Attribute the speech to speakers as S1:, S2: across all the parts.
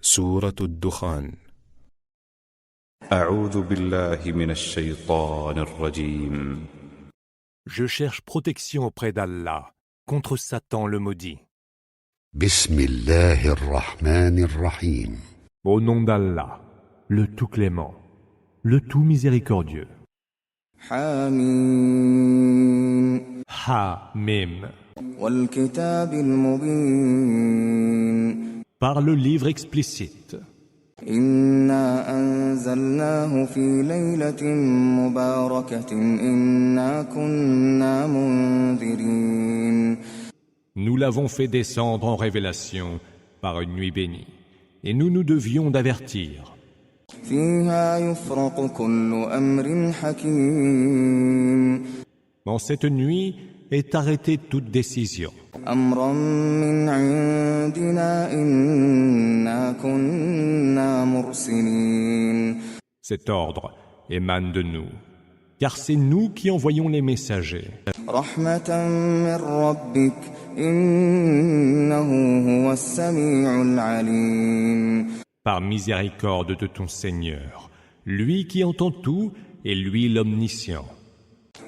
S1: سورة الدخان.
S2: أعوذ بالله من الشيطان الرجيم.
S3: Je cherche protection auprès d'Allah contre Satan le maudit.
S4: بسم الله الرحمن الرحيم.
S3: Au nom d'Allah, le tout clément, le tout miséricordieux.
S5: حميم
S3: Ha-Mim.
S5: والكتاب المبين
S3: Par le livre explicite.
S5: إنا أنزلناه في ليلة مباركة إنا كنا منذرين.
S3: Nous l'avons fait descendre en révélation par une nuit bénie. Et nous nous devions d'avertir.
S5: فيها يفرق كل أمر حكيم.
S3: Dans cette nuit est arrêtée toute décision.
S5: أمرا من عندنا إنا كنا مرسلين.
S3: Cet ordre émane de nous, car c'est nous qui envoyons les messagers.
S5: رحمة من ربك إنه هو السميع العليم.
S3: Par miséricorde de ton Seigneur, lui qui entend tout et lui l'omniscient.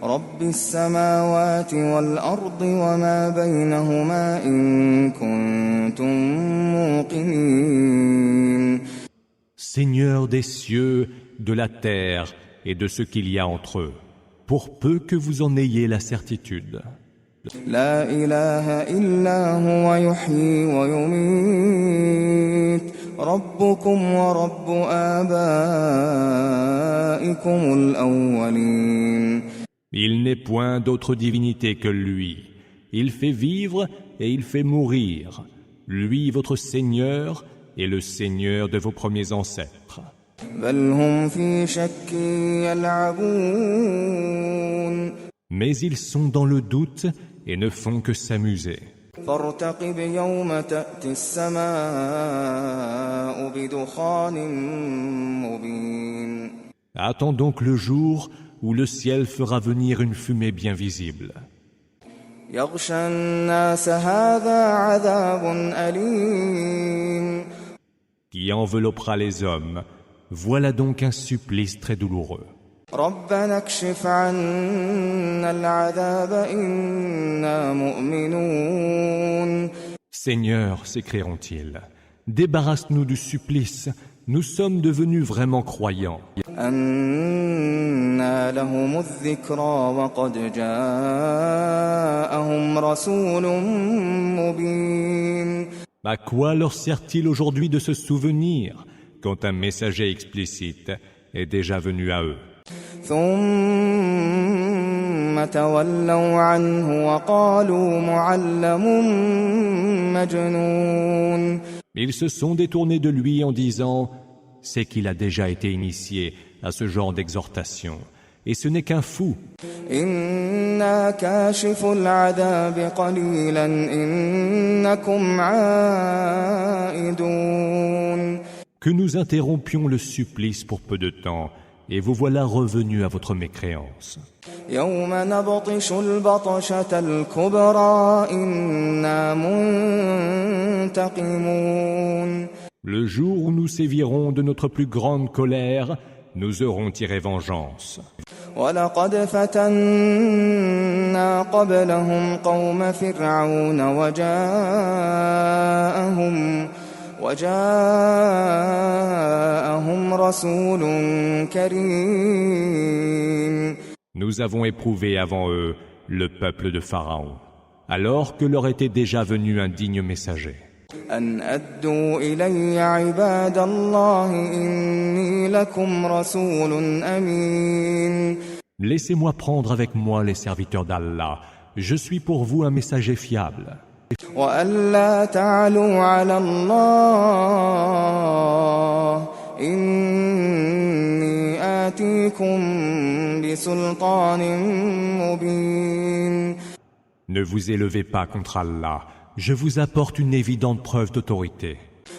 S5: رب السماوات والأرض وما بينهما إن كنتم موقنين.
S3: Seigneur des cieux, de la terre et de ce qu'il y a entre eux, pour peu que vous en ayez la certitude.
S5: لا إله إلا هو يحيي ويميت ربكم ورب آبائكم الأولين.
S3: Il n'est point d'autre divinité que lui. Il fait vivre et il fait mourir. Lui, votre Seigneur, est le Seigneur de vos premiers ancêtres.
S5: بل هم في شك يلعبون.
S3: Mais ils sont dans le doute et ne font que s'amuser.
S5: فارتقب يوم تأتي السماء بدخان مبين.
S3: Attends donc le jour où le ciel fera venir une fumée bien visible.
S5: يغشى الناس هذا عذاب أليم.
S3: Qui enveloppera les hommes. Voilà donc un supplice très douloureux.
S5: ربنا اكشف عنا العذاب إنا مؤمنون.
S3: Seigneur, s'écrieront-ils, débarrasse-nous du supplice, nous sommes devenus vraiment croyants.
S5: أنى لهم الذكرى وقد جاءهم رسول مبين.
S3: À quoi leur sert-il aujourd'hui de se souvenir quand un messager explicite est déjà venu à eux?
S5: ثم تولوا عنه وقالوا معلم مجنون.
S3: Ils se sont détournés de lui en disant « C'est qu'il a déjà été initié à ce genre d'exhortation, et ce n'est qu'un fou. »
S5: إنا كاشف العذاب قليلا إنكم عائدون.
S3: Que nous interrompions le supplice pour peu de temps, et vous voilà revenus à votre mécréance.
S5: يوم نبطش البطشة الكبرى إنا منتقمون.
S3: Le jour où nous sévirons de notre plus grande colère, nous aurons tiré vengeance.
S5: ولقد فتنا قبلهم قوم فرعون وجاءهم رسول كريم.
S3: Nous avons éprouvé avant eux le peuple de Pharaon, alors que leur était déjà venu un digne messager.
S5: أن أدوا إلي عباد الله إني لكم رسول أمين.
S3: Laissez-moi prendre avec moi les serviteurs d'Allah. Je suis pour vous un messager fiable.
S5: وألا تعلوا على الله إني آتيكم بسلطان مبين.
S3: Ne vous élevez pas contre Allah. Je vous apporte une évidente preuve d'autorité.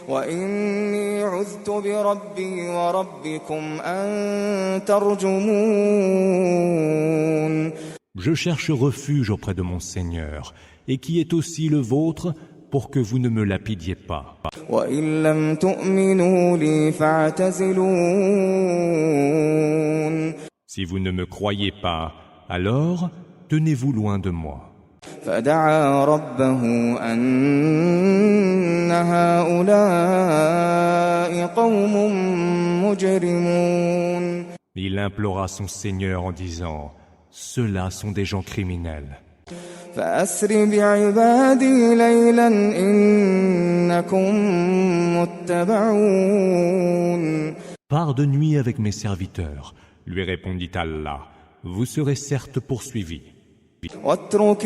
S5: وإني عذت بربي وربكم أن ترجمون.
S3: Je cherche refuge auprès de mon Seigneur, et qui est aussi le vôtre, pour que vous ne me lapidiez pas.
S5: وإن لم تؤمنوا لي فاعتزلون
S3: Si vous ne me croyez pas, alors tenez-vous loin de moi.
S5: فدعا ربه أن هؤلاء قوم مجرمون
S3: Il implora son Seigneur en disant, ceux-là sont des gens criminels.
S5: فأسر بعبادي ليلا إنكم متبعون
S3: Pars de nuit avec mes serviteurs, lui répondit Allah, vous serez certes poursuivis.
S5: واترك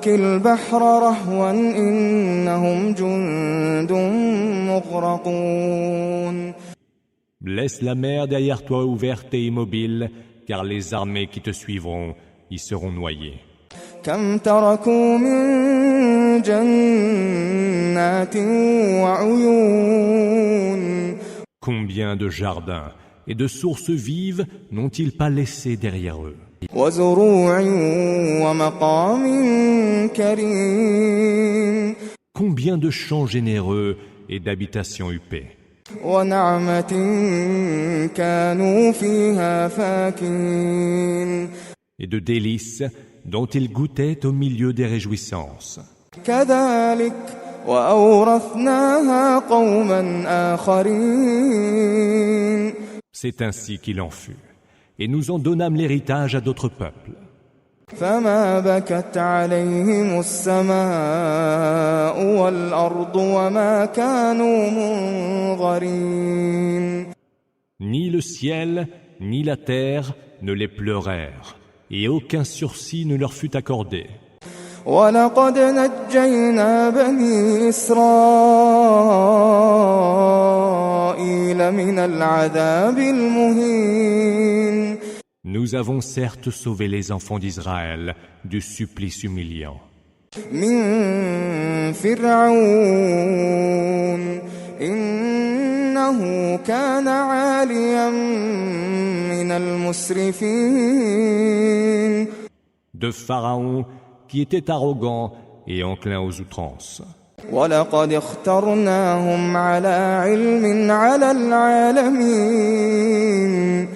S5: البحر رهوا إنهم جند مغرقون
S3: Laisse la mer derrière toi ouverte et immobile, car les armées qui te suivront y seront noyées.
S5: كم تركوا من جنات وعيون
S3: Combien de jardins et de sources vives n'ont-ils pas laissé derrière eux?
S5: وزروع ومقام كريم
S3: Combien de champs généreux et d'habitations huppées?
S5: ونعمة كانوا فيها فاكهين
S3: Et de délices dont ils goûtaient au milieu des réjouissances.
S5: كذلك وأورثناها قوما آخرين
S3: C'est ainsi qu'il en fut. Et nous en donnâmes l'héritage à d'autres peuples.
S5: فما بكت عليهم السماء والأرض وما كانوا منظرين
S3: Ni le ciel, ni la terre ne les pleurèrent, et aucun sursis ne leur fut accordé.
S5: ولقد نجينا بني إسرائيل من العذاب المهين
S3: Nous avons certes sauvé les enfants d'Israël du supplice humiliant.
S5: من فرعون إنه كان عاليا من المسرفين
S3: De Pharaon, qui était arrogant et enclin aux outrances.
S5: ولقد اخترناهم على علم على العالمين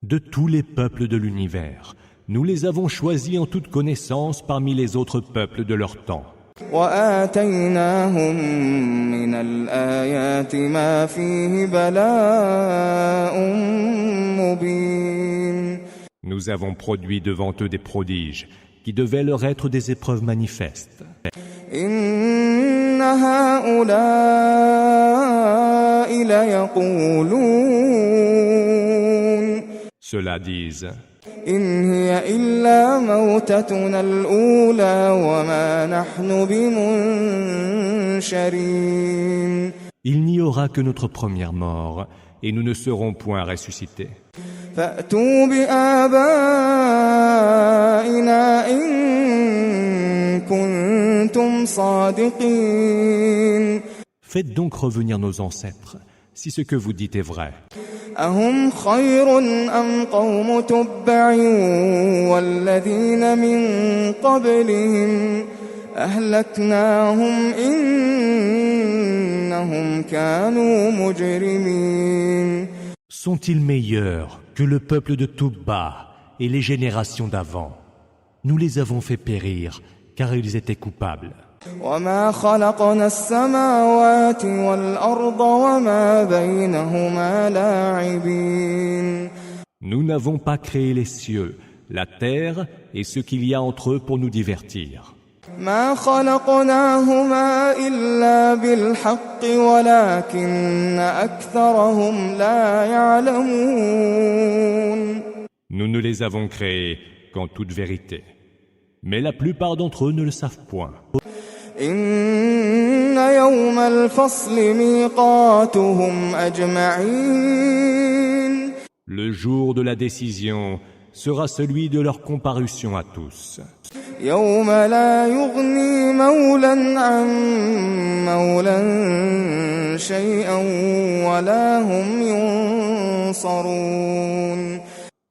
S3: De tous les peuples de l'univers, nous les avons choisis en toute connaissance parmi les autres peuples de leur temps.
S5: وآتيناهم من الآيات ما فيه بلاء مبين
S3: Nous avons produit devant eux des prodiges qui devaient leur être des épreuves manifestes.
S5: إن هؤلاء ليقولون
S3: Ceux-là disent,
S5: إن هي إلا موتتنا الأولى وما نحن بمنشرين
S3: il n'y aura que notre première mort et nous ne serons point ressuscités.
S5: فأتوا بآبائنا إن كنتم صادقين
S3: Faites donc revenir nos ancêtres, si ce que vous dites est vrai.
S5: أهم خير أم قوم تبع والذين من قبلهم أهلكناهم إنهم كانوا مجرمين
S3: Sont-ils meilleurs que le peuple de Toubba et les générations d'avant? Nous les avons fait périr, car ils étaient coupables.
S5: وما خلقنا السماوات والأرض وما بينهما لاعبين
S3: Nous n'avons pas créé les cieux, la terre et ce qu'il y a entre eux pour nous divertir.
S5: ما خلقناهما إلا بالحق ولكن أكثرهم لا يعلمون
S3: Nous ne les avons créés qu'en toute vérité. Mais la plupart d'entre eux ne le savent point.
S5: إن يوم الفصل ميقاتهم أجمعين
S3: Le jour de la décision sera celui de leur comparution à tous.
S5: يوم لا يغني مولا عن مولا شيئا ولا هم ينصرون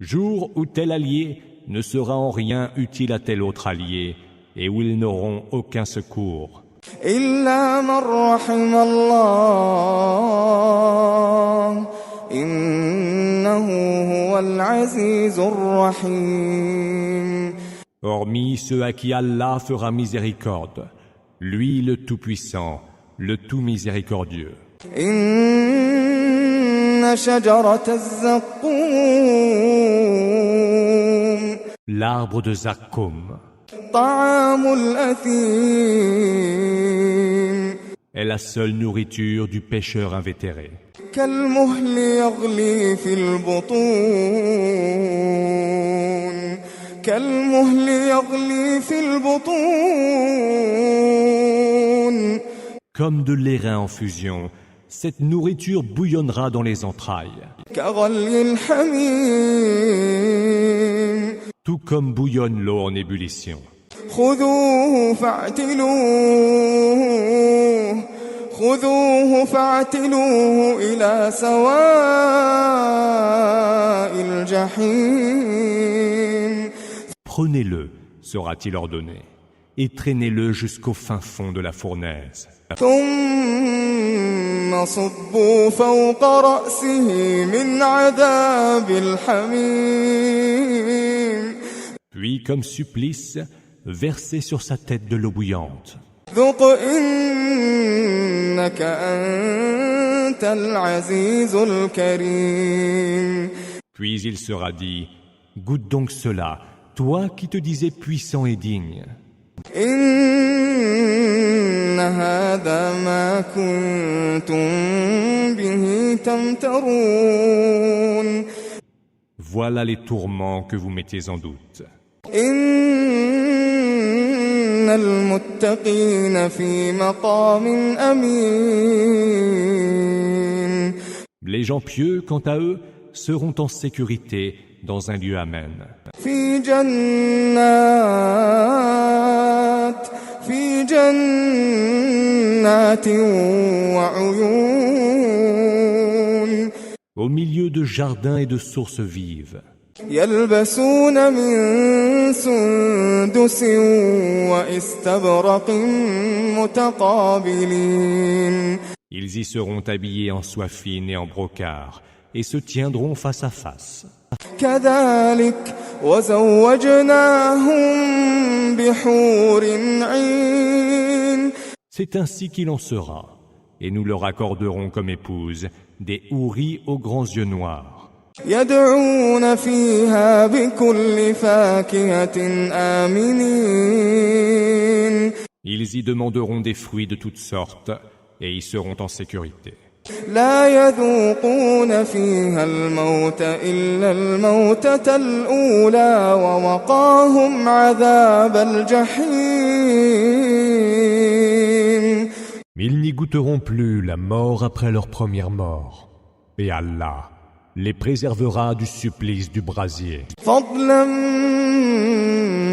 S3: Jour où tel allié ne sera en rien utile à tel autre allié, et où ils n'auront aucun secours.
S5: إلا من رحم الله إنه هو العزيز الرحيم.
S3: Hormis ceux à qui Allah fera miséricorde, lui le Tout-Puissant, le Tout Miséricordieux.
S5: إن شجرة الزقوم
S3: L'arbre de Zakkoum
S5: طعام الأثيم
S3: est la seule nourriture du pécheur invétéré.
S5: كالمهل يغلي في البطون كالمهل يغلي في البطون.
S3: Comme de l'airain en fusion, cette nourriture bouillonnera dans les entrailles,
S5: كغلي الحميم
S3: tout comme bouillonne l'eau en ébullition.
S5: خذوه فاعتلوه إلى سواء الجحيم.
S3: Prenez-le, sera-t-il ordonné, et traînez-le jusqu'au fin fond de la fournaise.
S5: ثم صبوا فوق رأسه من عذاب الحميم.
S3: Puis, comme supplice, versez sur sa tête de l'eau bouillante.
S5: ذق إنك أنت العزيز الكريم.
S3: Puis il sera dit, goûte donc cela, toi qui te disais puissant et digne.
S5: إن هذا ما كنتم به تمترون.
S3: Voilà les tourments que vous mettiez en doute.
S5: إن المتقين في مقام أمين.
S3: Les gens pieux, quant à eux, seront en sécurité dans un lieu amen.
S5: في جنات وعيون.
S3: Au milieu de jardins et de sources vives,
S5: يلبسون من سندس وإستبرق متقابلين.
S3: ils y seront habillés en soie fine et en brocart, et se tiendront face à face.
S5: كذلك وزوجناهم بحور عين.
S3: C'est ainsi qu'il en sera, et nous leur accorderons comme épouses des houris aux grands yeux noirs.
S5: يدعون فيها بكل فاكهة آمنين.
S3: Ils y demanderont des fruits de toutes sortes, et y seront en sécurité.
S5: لا يذوقون فيها الموت إلا الموتة الأولى ووقاهم عذاب الجحيم.
S3: Ils n'y goûteront plus la mort après leur première mort, et Allah les préservera du supplice du brasier.
S5: فضلا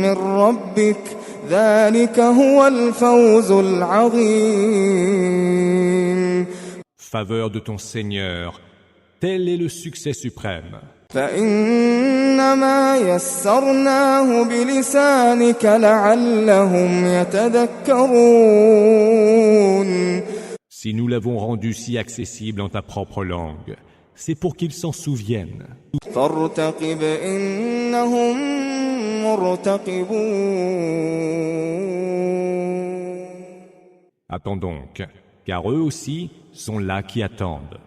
S5: من ربك ذلك هو الفوز العظيم.
S3: Faveur de ton Seigneur, tel est le succès suprême.
S5: فإنما يسرناه بلسانك لعلهم يتذكرون.
S3: Si nous l'avons rendu si accessible en ta propre langue, c'est pour qu'ils s'en souviennent.
S5: فارتقب إنهم مرتقبون.
S3: Attends donc, car eux aussi sont là qui attendent.